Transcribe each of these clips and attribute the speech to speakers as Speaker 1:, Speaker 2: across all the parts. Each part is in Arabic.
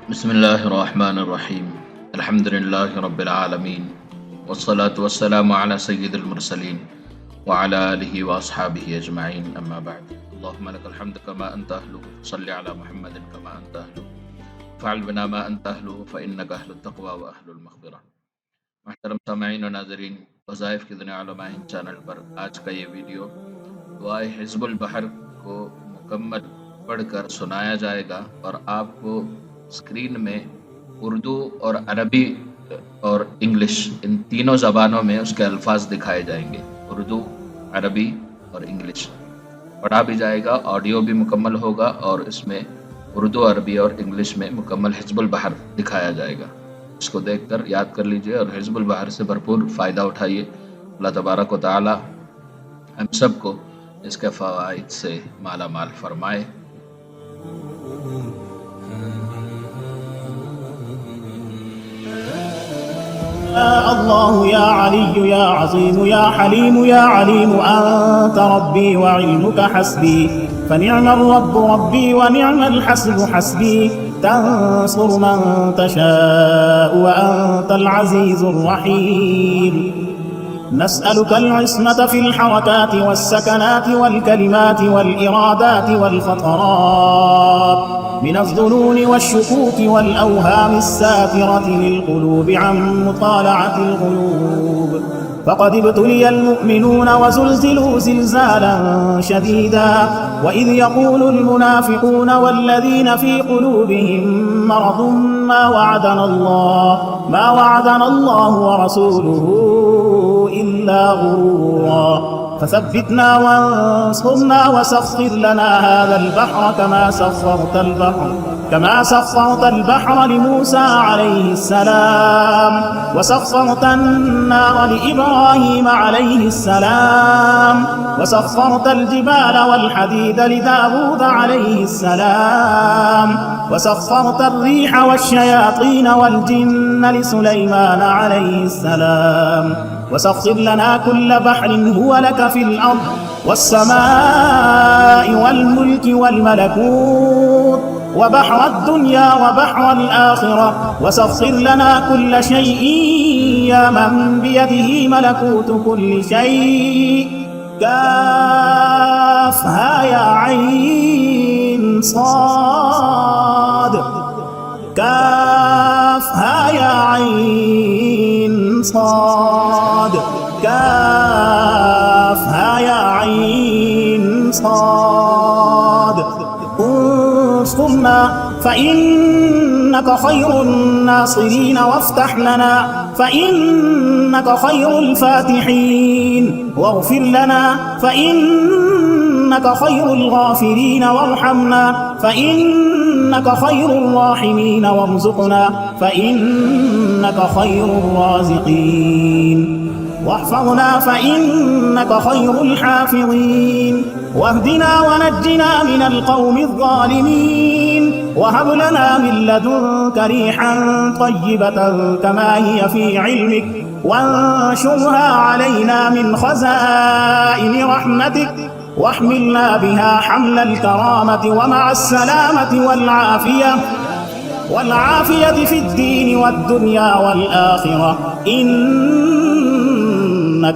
Speaker 1: बिस्मिल्लाहिर्रहमानिर्रहीम अल्हम्दुलिल्लाहि रब्बिल आलमीन वस्सलातु वस्सलामु अला सय्यिदिल मुरसलीन व अला आलिहि व अस्हाबिहि अजमईन अम्मा बाद। अल्लाहुम्मा लकल हम्दु कमा अंता अहलुहु सल्लि अला मुहम्मदिन कमा अंता अहलुहु फ़अल बिना मा अंता अहलुहु फ़इन्नका अहलुत तक़वा व अहलुल मग़फ़िरह। मुहतरम सामईन व नाज़रीन, वज़ाइफ़ की दुनिया उलमा हिंद चैनल पर आज का ये वीडियो दुआए हिज़्बुल बहर को मुकम्मल पढ़कर सुनाया जाएगा और आपको स्क्रीन में उर्दू और अरबी और इंग्लिश इन तीनों ज़बानों में उसके अल्फाज दिखाए जाएंगे। उर्दू, अरबी और इंग्लिश पढ़ा भी जाएगा, ऑडियो भी मुकम्मल होगा और इसमें उर्दू, अरबी और इंग्लिश में मुकम्मल हिज़्बुल बहर दिखाया जाएगा। इसको देखकर याद कर लीजिए और हिज़्बुल बहर से भरपूर फ़ायदा उठाइए। अल्लाह तबारक व तआला हम सबको इसके फ़वाइद से माला माल फरमाए।
Speaker 2: يا الله يا علي يا عظيم يا حليم يا عليم أنت ربي وعلمك حسبي، فنعم الرب ربي ونعم الحسب حسبي، تنصر من تشاء وأنت العزيز الرحيم. نسألك العصمة في الحركات والسكنات والكلمات والإرادات والخطرات من الظنون والشكوك والأوهام الساترة للقلوب عن مطالعة الغيوب. فقد ابتلي المؤمنون وزلزلوا زلزالا شديدا، وإذ يقول المنافقون والذين في قلوبهم مرض ما وعدنا الله ورسوله إلا غرورا. فثبتنا وانصرنا وسخر لنا هذا البحر كما سخرت البحر لموسى عليه السلام، وسخرت النار لإبراهيم عليه السلام، وسخرت الجبال والحديد لداود عليه السلام، وسخرت الريح والشياطين والجن لسليمان عليه السلام، وسخر لنا كل بحر هو لك في الأرض والسماء والملك والملكوت، وبحر الدنيا وبحر الآخرة، وسخر لنا كل شيء يا من بيده ملكوت كل شيء. كافها يا عين صاد، كافها يا عين صاد، كافها يا عين صاد. انصرنا فإنك خير الناصرين، وافتح لنا فإنك خير الفاتحين، واغفر لنا فإنك خير الغافرين، وارحمنا فإنك خير الراحمين، وارزقنا فإنك خير الرازقين، واحفظنا فإنك خير الحافظين، واهدنا ونجنا من القوم الظالمين، وهب لنا من لدنك ريحا طيبة كما هي في علمك، وانشرها علينا من خزائن رحمتك، واحملنا بها حمل الكرامة ومع السلامة والعافية في الدين والدنيا والآخرة، إنك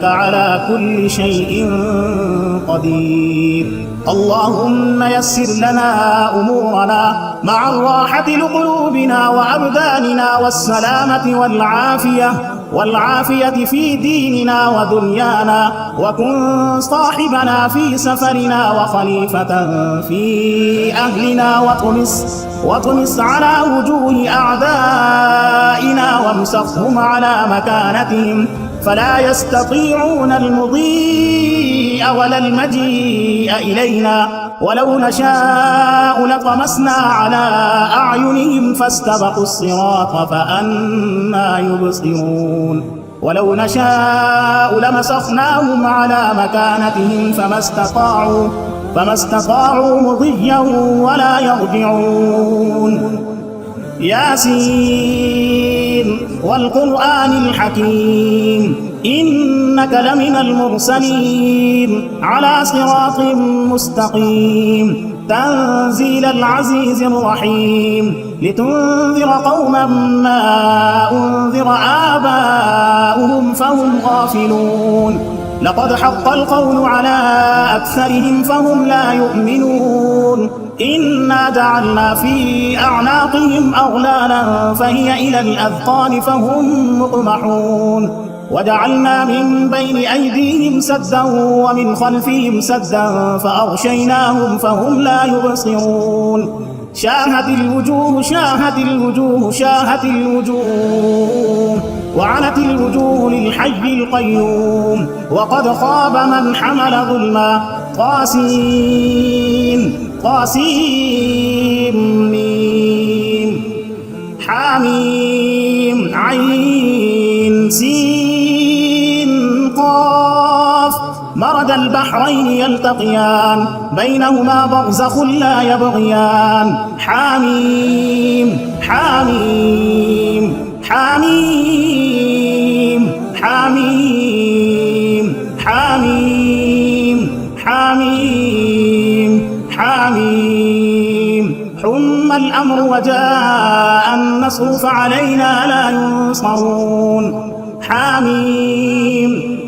Speaker 2: على كل شيء قدير. اللهم يسر لنا أمورنا مع الراحة لقلوبنا وأبداننا والسلامة والعافية في ديننا ودنيانا، وكن صاحبنا في سفرنا وخليفة في أهلنا، وطمس على وجوه أعدائنا وامسخهم على مكانتهم فلا يستطيعون المضي ولا المجيء إلينا، ولو نشاء لطمسنا على أعينهم فاستبقوا الصراط فأنى يبصرون، ولو نشاء لمسخناهم على مكانتهم فما استطاعوا مضيا ولا يرجعون. ياسين والقرآن الحكيم، إنك لمن المرسلين على صراط مستقيم، تنزيل العزيز الرحيم لتنذر قوما ما أنذر آباؤهم فهم غافلون لقد حق القول على أكثرهم فهم لا يؤمنون إنا جعلنا في أعناقهم أغلالا فهي إلى الأذقان فهم مقمحون وجعلنا من بين أيديهم سدا ومن خلفهم سدا فأغشيناهم فهم لا يبصرون شاهت الوجوه شاهت الوجوه شاهت الوجوه وعنت الوجوه للحي القيوم وقد خاب من حمل ظلما طاسين طاسين ميم حاميم عين سين قاف مرج البحرين يلتقيان بينهما برزخ لا يبغيان حاميم حاميم حاميم حاميم حاميم حاميم حاميم حم الأمر وجاء النصر فعلينا لا ينصرون حاميم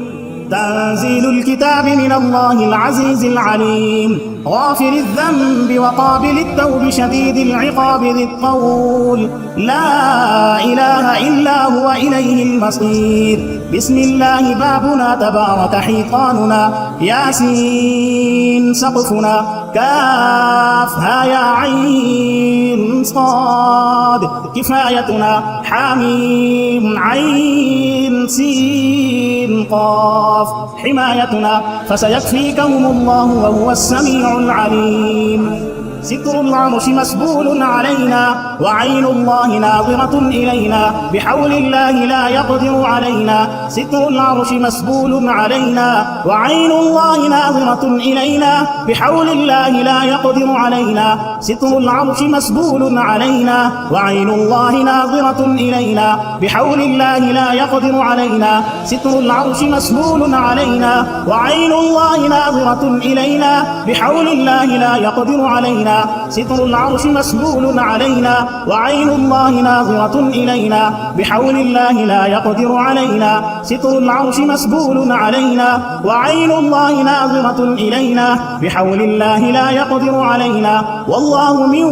Speaker 2: تنزيل الكتاب من الله العزيز العليم غافر الذنب وقابل التوب شديد العقاب ذي الطول لا إله إلا هو إليه المصير بسم الله بابنا تبارك حيطاننا ياسين سقفنا كاف ها يا عين صاد كفايتنا حميم عين سين قاف حمايتنا فسيكفيكهم الله وهو السميع العليم ستر العرش مسبول علينا وعين الله ناظرة إلينا بحول الله لا يقدر علينا ستر العرش مسبول علينا وعين الله ناظرة إلينا بحول الله لا يقدر علينا ستر العرش مسبول علينا وعين الله ناظرة إلينا بحول الله لا يقدر علينا ستر العرش مسبول علينا وعين الله ناظرة إلينا بحول الله لا يقدر علينا ستر العرش مسبول علينا وعين الله ناظرة إلينا بحول الله لا يقدر علينا ستر العرش مسبول علينا وعين الله ناظرة إلينا بحول الله لا يقدر علينا والله من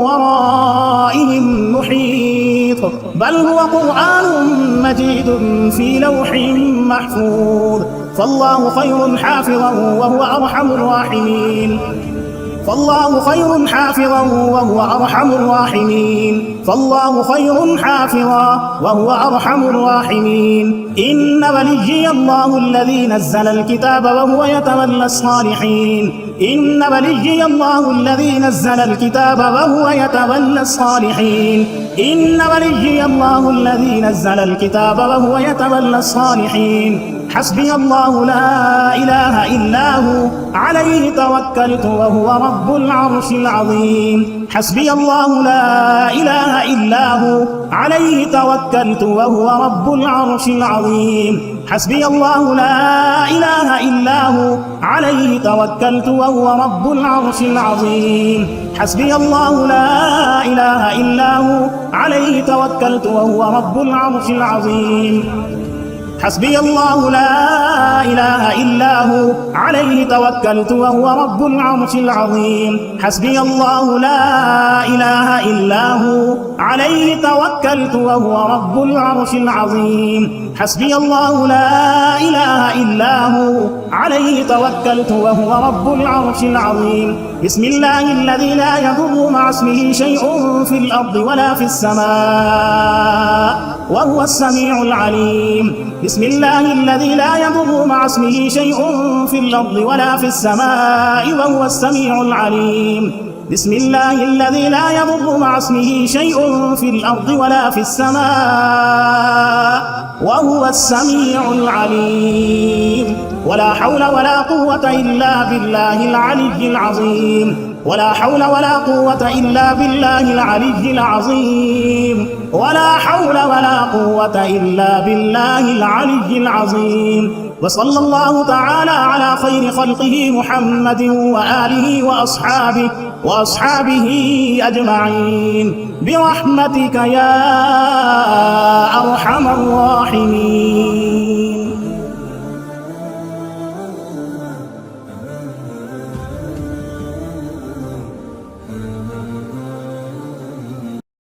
Speaker 2: ورائهم محيط بل هو قرآن مجيد في لوح محفوظ فالله خير حافظا وهو أرحم الراحمين فالله خير حافظا وهو أرحم الراحمين فالله خير حافظا وهو أرحم الراحمين إن وليي الله الذي نزل الكتاب وهو يتولى الصالحين إن وليي الله الذي نزل الكتاب وهو يتولى الصالحين إن وليي الله الذي نزل الكتاب وهو يتولى الصالحين حسبي الله لا إله إلا هو عليه توكلت وهو رب العرش العظيم حسبي الله لا إله إلا هو عليه توكلت وهو رب العرش العظيم حسبي الله لا إله إلا هو عليه توكلت وهو رب العرش العظيم حسبي الله لا إله إلا هو عليه توكلت وهو رب العرش العظيم حسبي الله لا إله إلا هو عليه توكلت وهو رب العرش العظيم حسبي الله لا إله إلا هو عليه توكلت وهو رب العرش العظيم حسبي الله لا إله إلا هو عليه توكلت وهو رب العرش العظيم بسم الله الذي لا يضر مع اسمه شيء في الأرض ولا في السماء وهو السميع العليم بسم الله الذي لا يضر مع اسمه شيء في الأرض ولا في السماء وهو السميع العليم بسم الله الذي لا يضر مع اسمه شيء في الأرض ولا في السماء وهو السميع العليم ولا حول ولا قوة إلا بالله العلي العظيم ولا حول ولا قوة إلا بالله العلي العظيم ولا حول ولا قوة إلا بالله العلي العظيم وصلى الله تعالى على خير خلقه محمد وآله وأصحابه وأصحابه أجمعين برحمتك يا